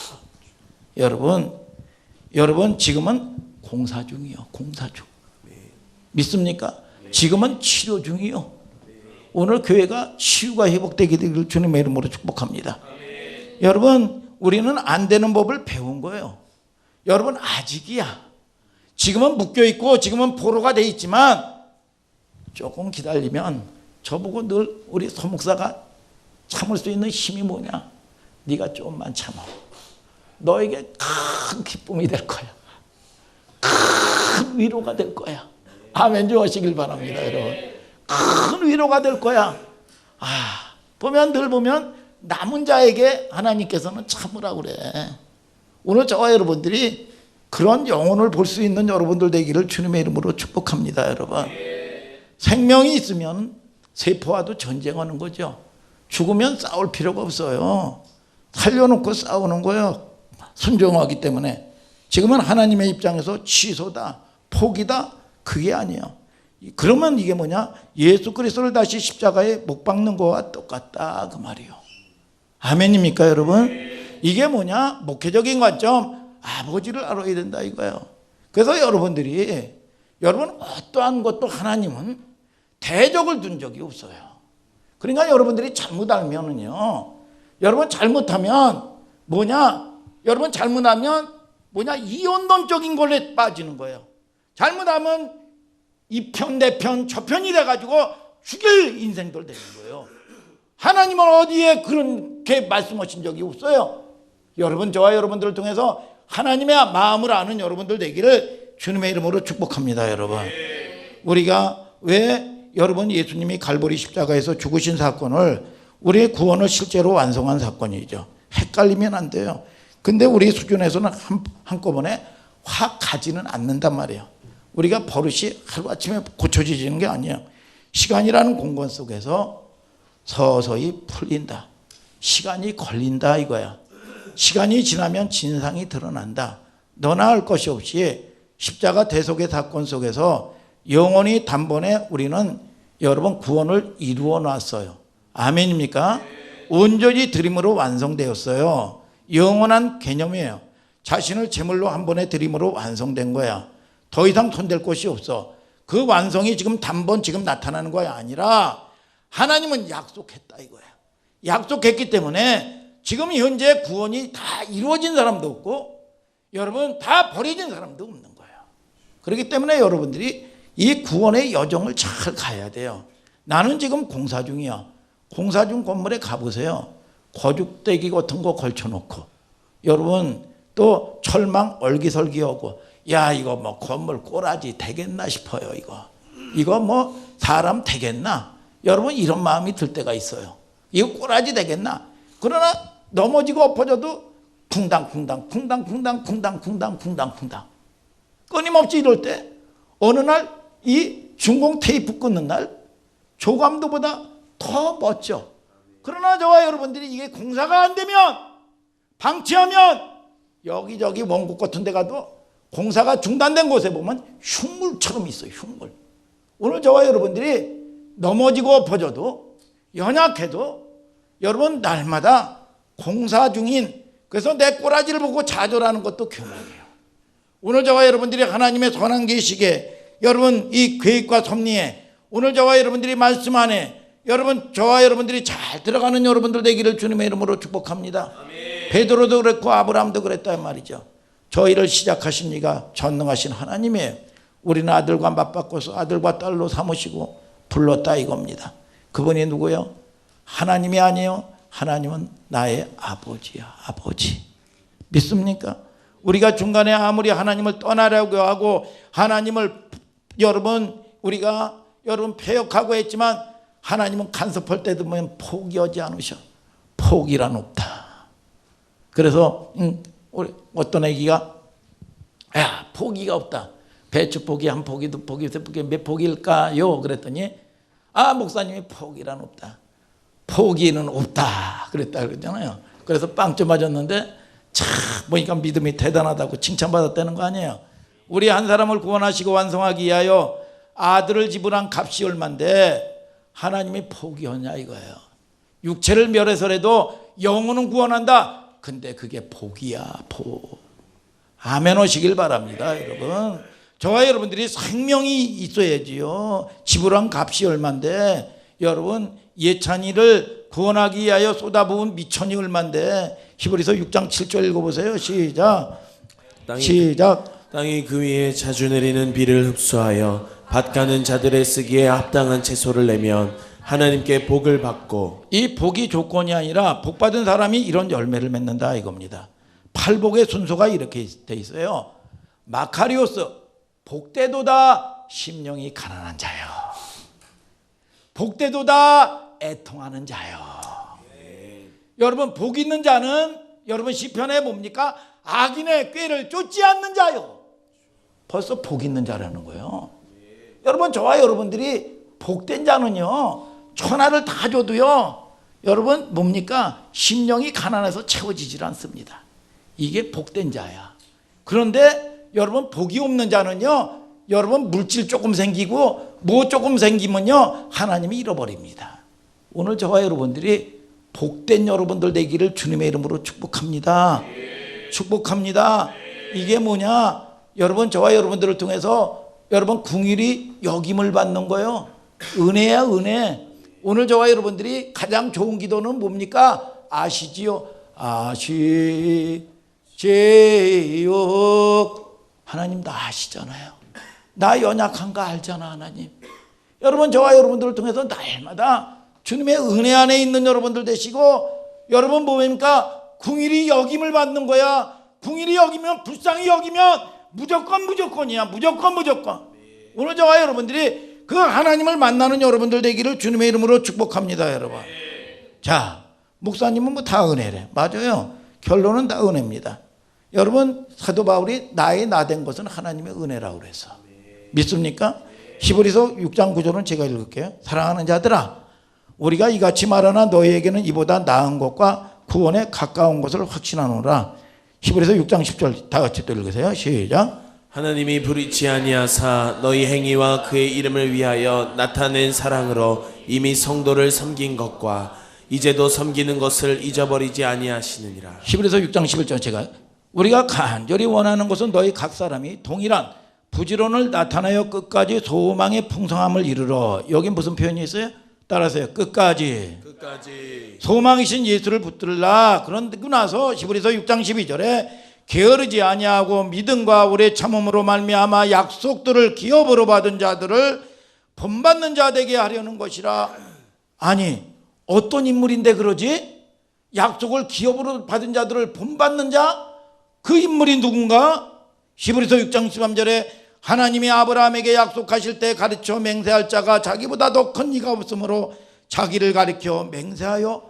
여러분 지금은 공사 중이요. 공사 중. 믿습니까? 지금은 치료 중이요. 오늘 교회가 치유가 회복되게 되기를 주님의 이름으로 축복합니다. 여러분 우리는 안 되는 법을 배운 거예요. 여러분 아직이야. 지금은 묶여있고 지금은 포로가 돼 있지만 조금 기다리면 저보고 늘 우리 소목사가 참을 수 있는 힘이 뭐냐? 네가 조금만 참아. 너에게 큰 기쁨이 될 거야. 큰 위로가 될 거야. 아멘 좀 하시길 바랍니다. 여러분 큰 위로가 될 거야. 늘 보면 남은 자에게 하나님께서는 참으라고 그래. 오늘 저와 여러분들이 그런 영혼을 볼 수 있는 여러분들 되기를 주님의 이름으로 축복합니다. 여러분 생명이 있으면 세포와도 전쟁하는 거죠. 죽으면 싸울 필요가 없어요. 살려놓고 싸우는 거예요. 순종하기 때문에. 지금은 하나님의 입장에서 취소다, 포기다, 그게 아니에요. 그러면 이게 뭐냐? 예수 그리스도를 다시 십자가에 못 박는 거와 똑같다 그 말이에요. 아멘입니까 여러분? 이게 뭐냐? 목회적인 관점, 아버지를 알아야 된다 이거예요. 그래서 여러분들이 여러분 어떠한 것도 하나님은 대적을 둔 적이 없어요. 그러니까 여러분들이 잘못 알면은요, 여러분 잘못하면 뭐냐? 여러분 잘못하면 뭐냐? 이혼론적인 걸에 빠지는 거예요. 잘못하면 이 편 내 편 저 편이 돼가지고 죽일 인생들 되는 거예요. 하나님은 어디에 그렇게 말씀하신 적이 없어요. 여러분 저와 여러분들을 통해서 하나님의 마음을 아는 여러분들 되기를 주님의 이름으로 축복합니다. 여러분 우리가 왜 여러분 예수님이 갈보리 십자가에서 죽으신 사건을 우리의 구원을 실제로 완성한 사건이죠. 헷갈리면 안 돼요. 근데 우리 수준에서는 한꺼번에 확 가지는 않는단 말이에요. 우리가 버릇이 하루아침에 고쳐지는 게 아니에요. 시간이라는 공간 속에서 서서히 풀린다. 시간이 걸린다 이거야. 시간이 지나면 진상이 드러난다. 너나 할 것이 없이 십자가 대속의 사건 속에서 영원히 단번에 우리는 여러분 구원을 이루어 놨어요. 아멘입니까? 온전히 드림으로 완성되었어요. 영원한 개념이에요. 자신을 제물로 한 번에 드림으로 완성된 거야. 더 이상 손댈 곳이 없어. 그 완성이 지금 단번 지금 나타나는 거야 아니라 하나님은 약속했다 이거야. 약속했기 때문에 지금 현재 구원이 다 이루어진 사람도 없고 여러분 다 버려진 사람도 없는 거예요. 그렇기 때문에 여러분들이 이 구원의 여정을 잘 가야 돼요. 나는 지금 공사 중이야. 공사 중 건물에 가보세요. 거죽대기 같은 거 걸쳐놓고 여러분 또 철망 얼기설기하고 야 이거 뭐 건물 꼬라지 되겠나 싶어요. 이거 뭐 사람 되겠나? 여러분 이런 마음이 들 때가 있어요. 이거 꼬라지 되겠나? 그러나 넘어지고 엎어져도 쿵당쿵당 쿵당쿵당 쿵당쿵당 쿵당쿵당 끊임없이 이럴 때 어느 날 이 중공 테이프 끊는 날 조감도보다 더 멋져. 그러나 저와 여러분들이 이게 공사가 안 되면 방치하면 여기저기 원국 같은 데 가도 공사가 중단된 곳에 보면 흉물처럼 있어요. 흉물. 오늘 저와 여러분들이 넘어지고 엎어져도 연약해도 여러분 날마다 공사 중인 그래서 내 꼬라지를 보고 좌절하는 것도 교만이에요. 오늘 저와 여러분들이 하나님의 선한 계시게 여러분 이 계획과 섭리에 오늘 저와 여러분들이 말씀 안에 여러분 저와 여러분들이 잘 들어가는 여러분들 되기를 주님의 이름으로 축복합니다. 아멘. 베드로도 그랬고 아브라함도 그랬단 말이죠. 저희를 시작하신 이가 전능하신 하나님이에요. 우리는 아들과 맞바꿔서 아들과 딸로 삼으시고 불렀다 이겁니다. 그분이 누구요? 하나님이 아니에요. 하나님은 나의 아버지야. 아버지. 믿습니까? 우리가 중간에 아무리 하나님을 떠나려고 하고 하나님을 여러분 우리가 여러분 폐역하고 했지만 하나님은 간섭할 때 되면 포기하지 않으셔. 포기란 없다. 그래서 우리 어떤 애기가 야 포기가 없다. 배추 포기 한 포기 두 포기 세 포기 몇 포기일까요? 그랬더니 아 목사님이 포기란 없다. 포기는 없다. 그랬다 그랬잖아요. 그래서 빵점 맞았는데 참 보니까 믿음이 대단하다고 칭찬받았다는 거 아니에요. 우리 한 사람을 구원하시고 완성하기 위하여 아들을 지불한 값이 얼만데 하나님이 포기하냐 이거예요. 육체를 멸해서라도 영혼은 구원한다. 근데 그게 복이야. 복. 아멘 하시길 바랍니다. 여러분 저와 여러분들이 생명이 있어야지요. 지불한 값이 얼만데 여러분 예찬이를 구원하기 위하여 쏟아부은 미천이 얼만데 히브리서 6장 7절 읽어보세요. 시작. 땅이 그 위에 자주 내리는 비를 흡수하여 밭가는 자들의 쓰기에 합당한 채소를 내면 하나님께 복을 받고 이 복이 조건이 아니라 복받은 사람이 이런 열매를 맺는다 이겁니다. 팔복의 순서가 이렇게 돼 있어요. 마카리오스 복되도다 심령이 가난한 자요. 복되도다 애통하는 자요. 여러분 복 있는 자는 여러분 시편에 뭡니까? 악인의 꾀를 쫓지 않는 자요. 벌써 복 있는 자라는 거예요. 여러분 저와 여러분들이 복된 자는요 천하를 다 줘도요 여러분 뭡니까? 심령이 가난해서 채워지질 않습니다. 이게 복된 자야. 그런데 여러분 복이 없는 자는요 여러분 물질 조금 생기고 뭐 조금 생기면요 하나님이 잃어버립니다. 오늘 저와 여러분들이 복된 여러분들 되기를 주님의 이름으로 축복합니다. 축복합니다. 이게 뭐냐? 여러분 저와 여러분들을 통해서 여러분 궁일이 역임을 받는 거예요. 은혜야 은혜. 오늘 저와 여러분들이 가장 좋은 기도는 뭡니까? 아시지요? 아시지요. 하나님 다 아시잖아요. 나 연약한 거 알잖아 하나님. 여러분 저와 여러분들을 통해서 날마다 주님의 은혜 안에 있는 여러분들 되시고 여러분 뭡니까? 궁일이 역임을 받는 거야. 궁일이 여기면 불쌍히 여기면 무조건이야. 무조건. 오늘 저와 여러분들이 그 하나님을 만나는 여러분들 되기를 주님의 이름으로 축복합니다. 여러분. 자 목사님은 뭐 다 은혜래. 맞아요. 결론은 다 은혜입니다. 여러분 사도 바울이 나의 나된 것은 하나님의 은혜라고 그래서 믿습니까? 히브리서 6장 9절은 제가 읽을게요. 사랑하는 자들아 우리가 이같이 말하나 너희에게는 이보다 나은 것과 구원에 가까운 것을 확신하노라. 히브리서 6장 10절 다 같이 또 읽으세요. 시작. 하나님이 불의치 아니하사 너희 행위와 그의 이름을 위하여 나타낸 사랑으로 이미 성도를 섬긴 것과 이제도 섬기는 것을 잊어버리지 아니하시느니라. 히브리서 6장 11절 제가 우리가 간절히 원하는 것은 너희 각 사람이 동일한 부지런을 나타내어 끝까지 소망의 풍성함을 이르러. 여기 무슨 표현이 있어요? 따라서요. 끝까지 소망이신 예수를 붙들라. 그러고 나서 히브리서 6장 12절에 게으르지 아니하고 믿음과 오래 참음으로 말미암아 약속들을 기업으로 받은 자들을 본받는 자 되게 하려는 것이라. 아니 어떤 인물인데 그러지? 약속을 기업으로 받은 자들을 본받는 자? 그 인물이 누군가? 히브리서 6장 13절에 하나님이 아브라함에게 약속하실 때 가르쳐 맹세할 자가 자기보다 더 큰 이가 없으므로 자기를 가르쳐 맹세하여.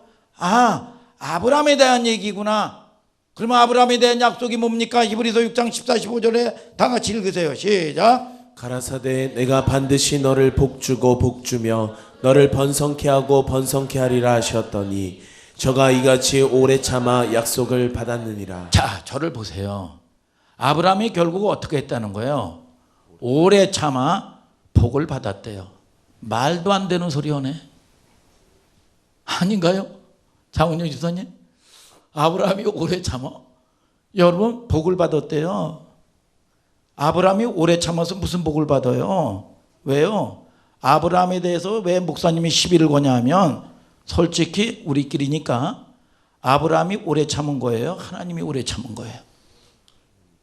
아브라함에 대한 얘기구나. 그러면 아브라함에 대한 약속이 뭡니까? 히브리서 6장 14, 15절에 다 같이 읽으세요. 시작. 가라사대 내가 반드시 너를 복주고 복주며 너를 번성케 하고 번성케 하리라 하셨더니 저가 이같이 오래 참아 약속을 받았느니라. 자, 저를 보세요. 아브라함이 결국 어떻게 했다는 거예요? 오래 참아 복을 받았대요. 말도 안 되는 소리 하네. 아닌가요? 장훈영 지사님, 아브라함이 오래 참아 여러분 복을 받았대요. 아브라함이 오래 참아서 무슨 복을 받아요? 왜요? 아브라함에 대해서 왜 목사님이 시비를 거냐 하면 솔직히 우리끼리니까 아브라함이 오래 참은 거예요? 하나님이 오래 참은 거예요?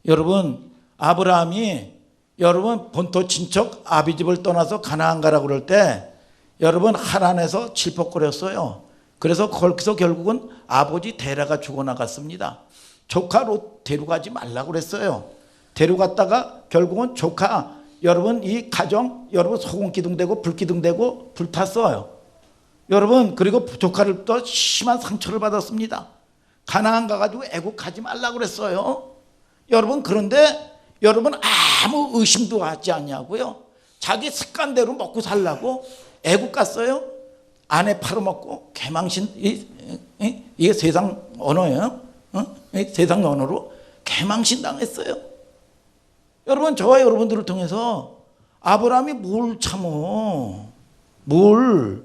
여러분 아브라함이 여러분 본토 친척 아비집을 떠나서 가나안 가라고 그럴 때 여러분 하란에서 질퍽거렸어요. 그래서 거기서 결국은 아버지 데라가 죽어나갔습니다. 조카 롯 데려가지 말라고 그랬어요. 데려갔다가 결국은 조카 여러분 이 가정 여러분 소금 기둥되고 불 기둥되고 불탔어요. 여러분 그리고 조카를 또 심한 상처를 받았습니다. 가나안 가가지고 애국 가지 말라고 그랬어요. 여러분 그런데 여러분 아무 의심도 하지 않냐고요. 자기 습관대로 먹고 살라고 애국 갔어요. 아내 팔아먹고 개망신. 이게 세상 언어예요. 세상 언어로 개망신 당했어요. 여러분 저와 여러분들을 통해서 아브라함이 뭘 참어? 뭘?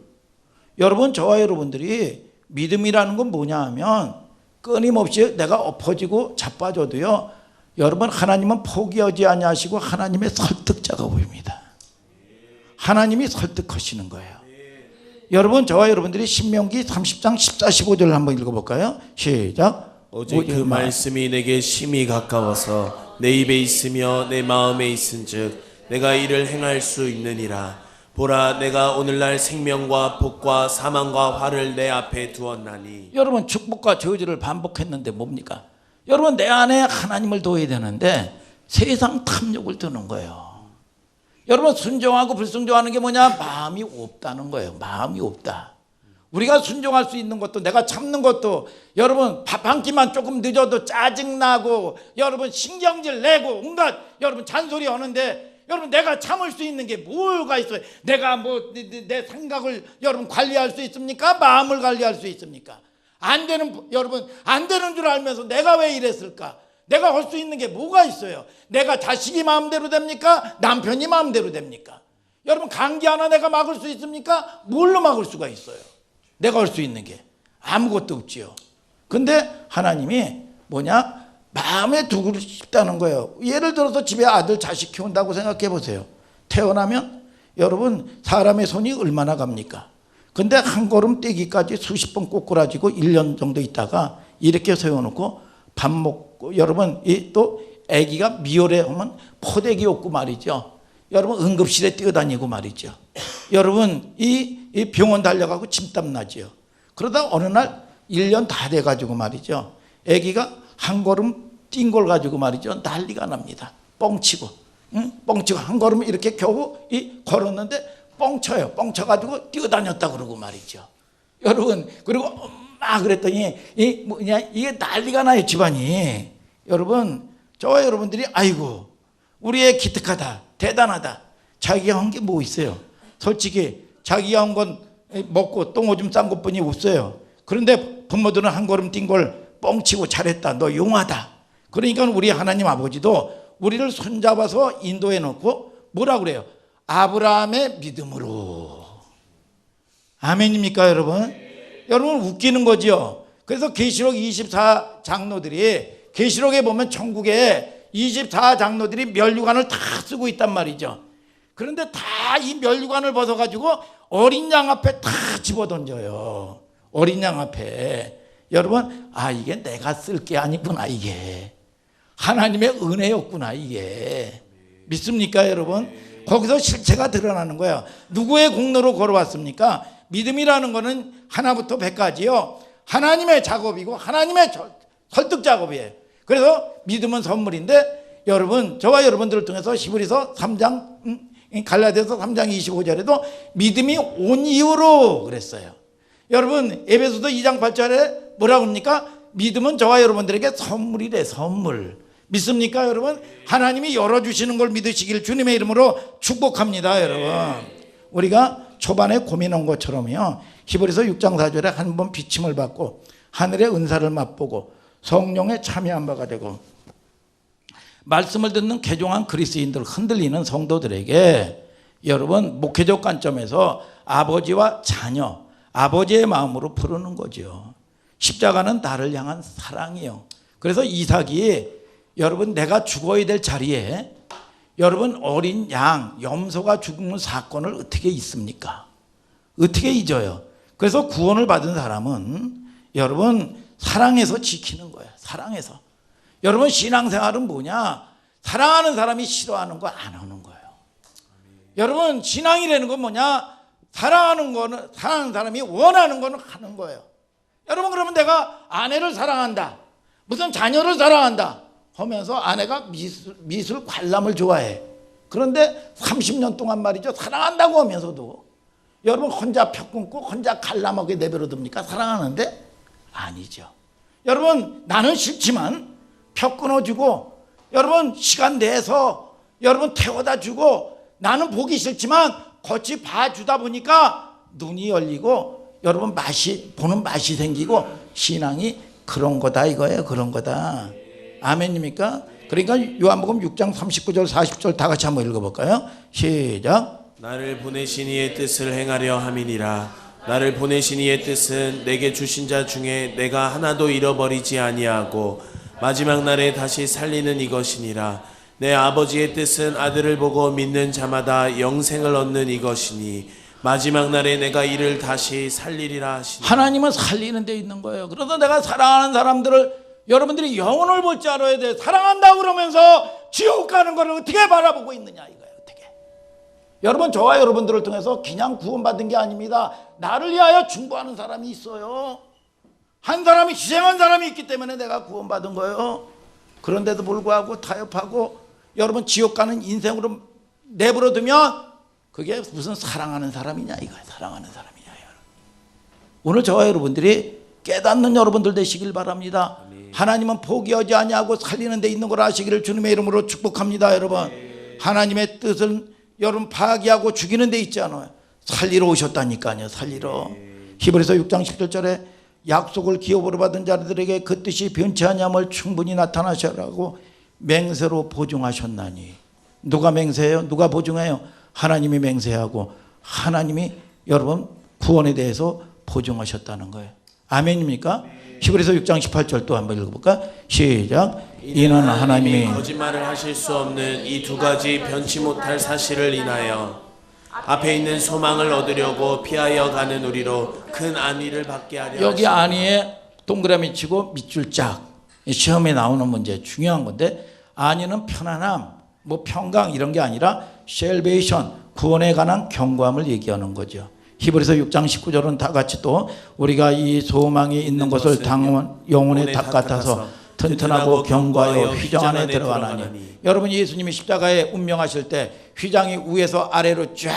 여러분 저와 여러분들이 믿음이라는 건 뭐냐 하면 끊임없이 내가 엎어지고 자빠져도요. 여러분 하나님은 포기하지 아니하시고 하나님의 설득자가 보입니다. 하나님이 설득하시는 거예요. 여러분 저와 여러분들이 신명기 30장 14, 15절을 한번 읽어볼까요? 시작. 오직 그 말씀이 내게 심히 가까워서 내 입에 있으며 내 마음에 있은즉 내가 이를 행할 수 있느니라. 보라 내가 오늘날 생명과 복과 사망과 화를 내 앞에 두었나니. 여러분 축복과 저주를 반복했는데 뭡니까? 여러분 내 안에 하나님을 둬야 되는데 세상 탐욕을 드는 거예요. 여러분 순종하고 불순종하는 게 뭐냐? 마음이 없다는 거예요. 마음이 없다. 우리가 순종할 수 있는 것도 내가 참는 것도 여러분 밥 한 끼만 조금 늦어도 짜증나고 여러분 신경질 내고 온갖 여러분 잔소리 하는데 여러분 내가 참을 수 있는 게 뭐가 있어요? 내가 뭐 내 생각을 여러분 관리할 수 있습니까? 마음을 관리할 수 있습니까? 안 되는 여러분 안 되는 줄 알면서 내가 왜 이랬을까? 내가 할 수 있는 게 뭐가 있어요? 내가 자식이 마음대로 됩니까? 남편이 마음대로 됩니까? 여러분 감기 하나 내가 막을 수 있습니까? 뭘로 막을 수가 있어요? 내가 할 수 있는 게 아무것도 없지요. 근데 하나님이 뭐냐? 마음에 두고 싶다는 거예요. 예를 들어서 집에 아들 자식 키운다고 생각해 보세요. 태어나면 여러분 사람의 손이 얼마나 갑니까? 근데 한 걸음 떼기까지 수십 번 꼬꾸라지고 1년 정도 있다가 이렇게 세워놓고 밥 먹고 여러분 또 아기가 미열해 하면 포대기 없고 말이죠. 여러분 응급실에 뛰어다니고 말이죠. 여러분 이 병원 달려가고 침땀 나죠. 그러다 어느 날 1년 다 돼가지고 말이죠. 아기가 한 걸음 뛴 걸 가지고 말이죠. 난리가 납니다. 뻥치고 뻥치고 한 걸음 이렇게 겨우 걸었는데 뻥쳐요. 뻥쳐가지고 뛰어다녔다 그러고 말이죠. 여러분 그리고 막 그랬더니 이게 난리가 나요 집안이. 여러분 저와 여러분들이 아이고 우리 애 기특하다 대단하다. 자기가 한 게 뭐 있어요? 솔직히 자기가 한 건 먹고 똥 오줌 싼 것뿐이 없어요. 그런데 부모들은 한 걸음 뛴 걸 뻥치고 잘했다, 너 용하다. 그러니까 우리 하나님 아버지도 우리를 손잡아서 인도해 놓고 뭐라 그래요? 아브라함의 믿음으로. 아멘입니까 여러분? 여러분 웃기는 거죠. 그래서 계시록 24장로들이 계시록에 보면 천국에 24장로들이 면류관을 다 쓰고 있단 말이죠. 그런데 다 이 면류관을 벗어가지고 어린 양 앞에 다 집어던져요. 어린 양 앞에. 여러분, 아 이게 내가 쓸 게 아니구나, 이게 하나님의 은혜였구나, 이게. 믿습니까 여러분? 거기서 실체가 드러나는 거예요. 누구의 공로로 걸어왔습니까? 믿음이라는 거는 하나부터 100까지요 하나님의 작업이고 하나님의 설득 작업이에요. 그래서 믿음은 선물인데, 여러분 저와 여러분들을 통해서 히브리서 3장 갈라디아서 3장 25절에도 믿음이 온 이유로 그랬어요. 여러분 에베소서 2장 8절에 뭐라고 합니까? 믿음은 저와 여러분들에게 선물이래, 선물. 믿습니까 여러분? 하나님이 열어주시는 걸 믿으시길 주님의 이름으로 축복합니다. 여러분, 우리가 초반에 고민한 것처럼요, 히브리서 6장 4절에 한 번 비침을 받고 하늘의 은사를 맛보고 성령에 참여한 바가 되고 말씀을 듣는 개종한 그리스인들, 흔들리는 성도들에게 여러분 목회적 관점에서 아버지와 자녀, 아버지의 마음으로 부르는 거죠. 십자가는 나를 향한 사랑이요. 그래서 이삭이 여러분 내가 죽어야 될 자리에 여러분 어린 양, 염소가 죽는 사건을 어떻게 잊습니까? 어떻게 잊어요? 그래서 구원을 받은 사람은 여러분 사랑해서 지키는 거예요. 사랑해서. 여러분 신앙생활은 뭐냐? 사랑하는 사람이 싫어하는 거 안 하는 거예요. 여러분 신앙이라는 건 뭐냐? 사랑하는 거는, 사랑하는 사람이 원하는 거는 하는 거예요. 여러분 그러면 내가 아내를 사랑한다, 무슨 자녀를 사랑한다 하면서 아내가 미술 관람을 좋아해. 그런데 30년 동안 말이죠, 사랑한다고 하면서도 여러분 혼자 펴 끊고 혼자 관람하게 내버려 둡니까? 사랑하는데? 아니죠. 여러분 나는 싫지만 펴 끊어주고 여러분 시간 내서 여러분 태워다 주고, 나는 보기 싫지만 같이 봐주다 보니까 눈이 열리고 여러분 보는 맛이 생기고 신앙이 그런 거다 이거예요. 그런 거다. 아멘입니까? 그러니까 요한복음 6장 39절 40절 다 같이 한번 읽어볼까요? 시작. 나를 보내신 이의 뜻을 행하려 함이니라. 나를 보내신 이의 뜻은 내게 주신 자 중에 내가 하나도 잃어버리지 아니하고 마지막 날에 다시 살리는 이것이니라. 내 아버지의 뜻은 아들을 보고 믿는 자마다 영생을 얻는 이것이니 마지막 날에 내가 이를 다시 살리리라 하시니. 하나님은 살리는 데 있는 거예요. 그래서 내가 사랑하는 사람들을 여러분들이 영혼을 볼 줄 알아야 돼. 사랑한다고 그러면서 지옥 가는 거를 어떻게 바라보고 있느냐 이거예요. 어떻게. 여러분 저와 여러분들을 통해서 그냥 구원받은 게 아닙니다. 나를 위하여 중보하는 사람이 있어요. 한 사람이 희생한 사람이 있기 때문에 내가 구원받은 거예요. 그런데도 불구하고 타협하고 여러분 지옥 가는 인생으로 내버려 두면 그게 무슨 사랑하는 사람이냐 이거예요. 사랑하는 사람이냐. 여러분. 오늘 저와 여러분들이 깨닫는 여러분들 되시길 바랍니다. 아멘. 하나님은 포기하지 아니하고 살리는 데 있는 걸 아시기를 주님의 이름으로 축복합니다. 여러분, 하나님의 뜻은 여러분 파괴하고 죽이는 데 있지 않아요. 살리러 오셨다니까요. 살리러. 히브리서 6장 17절에 약속을 기업으로 받은 자들에게 그 뜻이 변치 아니함을 충분히 나타나시라고 맹세로 보증하셨나니. 누가 맹세해요? 누가 보증해요? 하나님이 맹세하고 하나님이 여러분 구원에 대해서 보증하셨다는 거예요. 아멘입니까? 히브리서 6장 18절 또 한번 읽어볼까? 시작. 이는 하나님이 거짓말을 하실 수 없는 이 두 가지 변치 못할 사실을 인하여 앞에 있는 소망을 얻으려고 피하여 가는 우리로 큰 안위를 받게 하려. 여기 안위에 동그라미 치고 밑줄 짝. 시험에 나오는 문제 중요한 건데, 안위는 편안함, 뭐 평강 이런 게 아니라 셀베이션, 구원에 관한 경고함을 얘기하는 거죠. 히브리서 6장 19절은 다 같이 또 우리가 이 소망이 있는 것을 영혼의 닭 같아서 튼튼하고 견고하여 휘장 안에 들어가나니. 여러분 예수님이 십자가에 운명하실 때 휘장이 위에서 아래로 쫙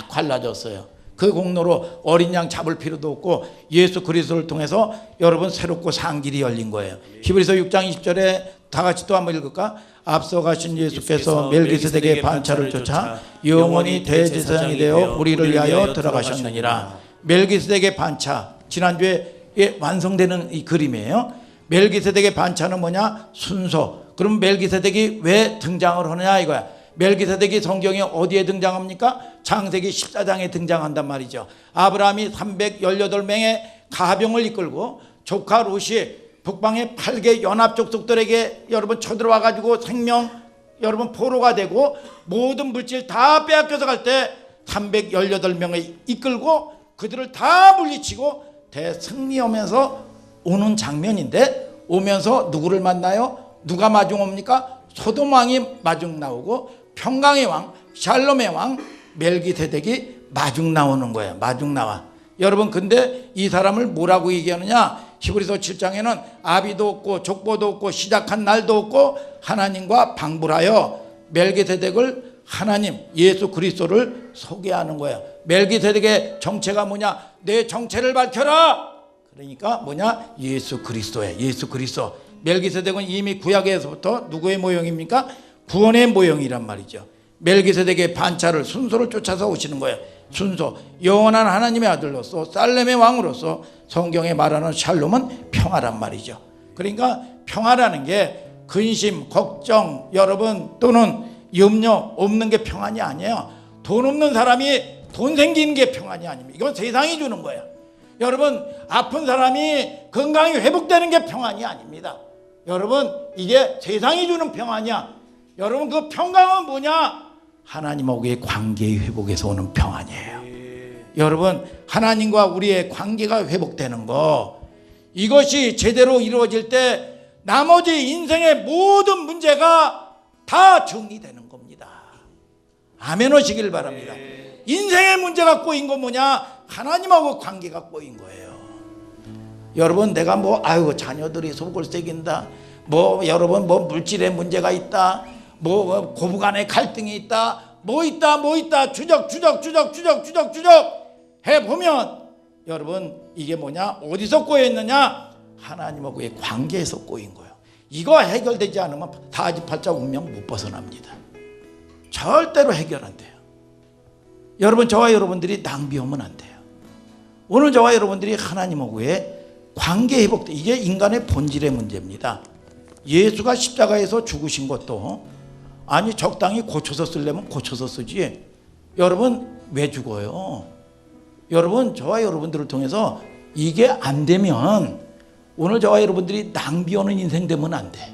갈라졌어요. 그 공로로 어린 양 잡을 필요도 없고 예수 그리스도를 통해서 여러분 새롭고 산 길이 열린 거예요. 히브리서 6장 20절에 다 같이 또 한번 읽을까? 앞서 가신 예수께서 멜기세덱의 반차를 쫓아 영원히 대제사장이 되어 우리를 위하여 들어가셨느니라. 멜기세덱의 반차, 지난주에 완성되는 이 그림이에요. 멜기세덱의 반차는 뭐냐? 순서. 그럼 멜기세덱이 왜 등장을 하느냐 이거야. 멜기세덱이 성경에 어디에 등장합니까? 창세기 14장에 등장한단 말이죠. 아브라함이 318명의 가병을 이끌고 조카 롯이 북방의 8개 연합 족속들에게 여러분 쳐들어와 가지고 생명 여러분 포로가 되고 모든 물질 다 빼앗겨서 갈 때 318명을 이끌고 그들을 다 물리치고 대승리하면서 오는 장면인데, 오면서 누구를 만나요? 누가 마중 옵니까? 소돔 왕이 마중 나오고 평강의 왕 샬롬의 왕 멜기세덱이 마중 나오는 거예요. 마중 나와. 여러분 근데 이 사람을 뭐라고 얘기하느냐? 히브리서 7장에는 아비도 없고 족보도 없고 시작한 날도 없고 하나님과 방불하여 멜기세덱을 하나님 예수 그리스도를 소개하는 거예요. 멜기세덱의 정체가 뭐냐? 내 정체를 밝혀라. 그러니까 뭐냐? 예수 그리스도예요. 예수 그리스도. 멜기세덱은 이미 구약에서부터 누구의 모형입니까? 구원의 모형이란 말이죠. 멜기세덱의 반차를 순서를 쫓아서 오시는 거예요. 순서. 영원한 하나님의 아들로서 살렘의 왕으로서 성경에 말하는 샬롬은 평화란 말이죠. 그러니까 평화라는 게 근심, 걱정 여러분 또는 염려 없는 게 평안이 아니에요. 돈 없는 사람이 돈 생기는 게 평안이 아닙니다. 이건 세상이 주는 거예요. 여러분 아픈 사람이 건강이 회복되는 게 평안이 아닙니다. 여러분 이게 세상이 주는 평안이야. 여러분 그 평강은 뭐냐? 하나님하고의 관계의 회복에서 오는 평안이에요. 여러분 하나님과 우리의 관계가 회복되는 거, 이것이 제대로 이루어질 때 나머지 인생의 모든 문제가 다 정리되는 겁니다. 아멘 하시길 바랍니다. 인생의 문제가 꼬인 건 뭐냐? 하나님하고 관계가 꼬인 거예요. 여러분 내가 뭐 아유 자녀들이 속을 새긴다, 뭐 여러분 뭐 물질의 문제가 있다, 뭐 고부간의 갈등이 있다, 뭐 있다 주적 해보면 여러분 이게 뭐냐? 어디서 꼬여있느냐? 하나님하고의 관계에서 꼬인 거예요. 이거 해결되지 않으면 사지팔자 운명 못 벗어납니다. 절대로 해결 안 돼요. 여러분 저와 여러분들이 낭비하면 안 돼요. 오늘 저와 여러분들이 하나님하고의 관계 회복돼, 이게 인간의 본질의 문제입니다. 예수가 십자가에서 죽으신 것도 아니 적당히 고쳐서 쓰려면 고쳐서 쓰지. 여러분 왜 죽어요? 여러분 저와 여러분들을 통해서 이게 안 되면 오늘 저와 여러분들이 낭비하는 인생 되면 안 돼.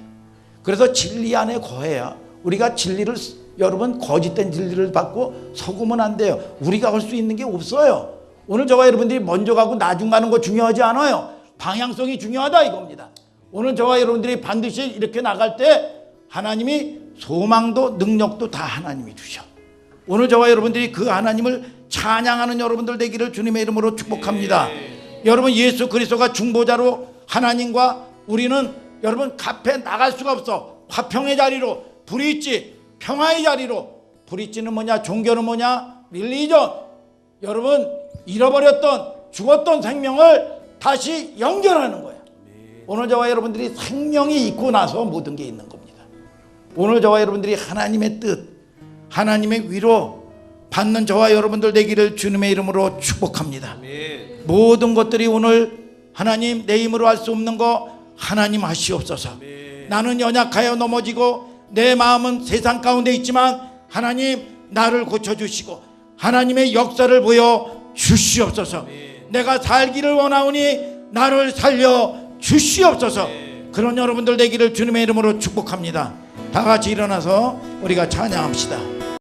그래서 진리 안에 거해야 우리가 진리를 여러분 거짓된 진리를 받고 속으면 안 돼요. 우리가 할 수 있는 게 없어요. 오늘 저와 여러분들이 먼저 가고 나중 가는 거 중요하지 않아요. 방향성이 중요하다 이겁니다. 오늘 저와 여러분들이 반드시 이렇게 나갈 때 하나님이 소망도 능력도 다 하나님이 주셔. 오늘 저와 여러분들이 그 하나님을 찬양하는 여러분들 되기를 주님의 이름으로 축복합니다. 여러분 예수 그리스도가 중보자로 하나님과 우리는 여러분 카페 나갈 수가 없어. 화평의 자리로, 불의치 평화의 자리로. 불의치는 뭐냐? 종교는 뭐냐? 릴리전. 여러분 잃어버렸던 죽었던 생명을 다시 연결하는 거야. 오늘 저와 여러분들이 생명이 있고 나서 모든 게 있는 겁니다. 오늘 저와 여러분들이 하나님의 뜻, 하나님의 위로 받는 저와 여러분들 되기를 주님의 이름으로 축복합니다. 모든 것들이 오늘 하나님 내 힘으로 할 수 없는 거 하나님 하시옵소서. 나는 연약하여 넘어지고 내 마음은 세상 가운데 있지만 하나님 나를 고쳐주시고 하나님의 역사를 보여 주시옵소서. 내가 살기를 원하오니 나를 살려 주시옵소서. 그런 여러분들 되기를 주님의 이름으로 축복합니다. 다 같이 일어나서 우리가 찬양합시다.